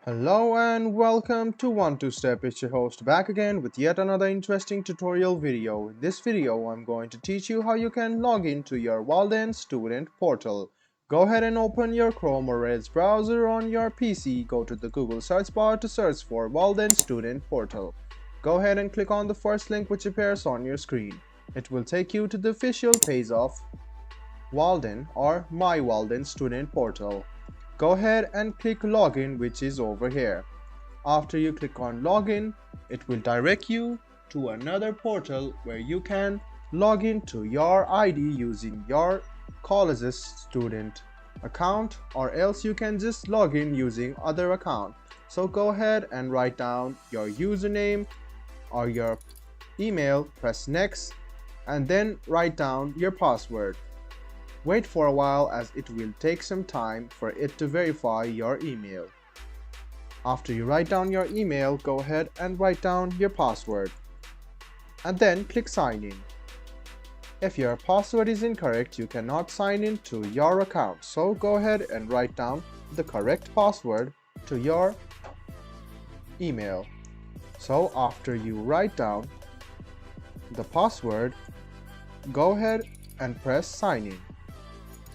Hello and welcome to 1-2-Step. It's your host back again with yet another interesting tutorial video. In this video, I'm going to teach you how you can log into your Walden Student Portal. Go ahead and open your Chrome or Edge browser on your PC. Go to the Google search bar to search for Walden Student Portal. Go ahead and click on the first link which appears on your screen. It will take you to the official page of Walden or My Walden Student Portal. Go ahead and click login, which is over here. After you click on login, it will direct you to another portal where you can log into your ID using your college's student account, or else you can just log in using other account. So go ahead and write down your username or your email, press next, and then write down your password. Wait for a while as it will take some time for it to verify your email. After you write down your email, go ahead and write down your password. And then click sign in. If your password is incorrect, you cannot sign in to your account. So go ahead and write down the correct password to your email. So after you write down the password, go ahead and press sign in.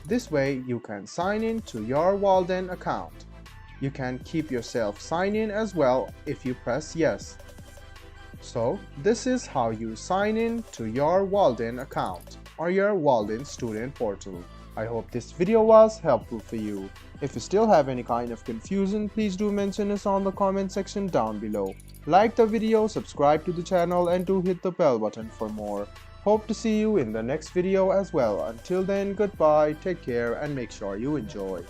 This way you can sign in to your Walden account. You can keep yourself sign in as well if you press yes. So this is how you sign in to your Walden account or your Walden Student Portal. I hope this video was helpful for you. If you still have any kind of confusion, please do mention us on the comment section down below. Like the video, subscribe to the channel, and do hit the bell button for more. Hope to see you in the next video as well. Until then, goodbye, take care, and make sure you enjoy.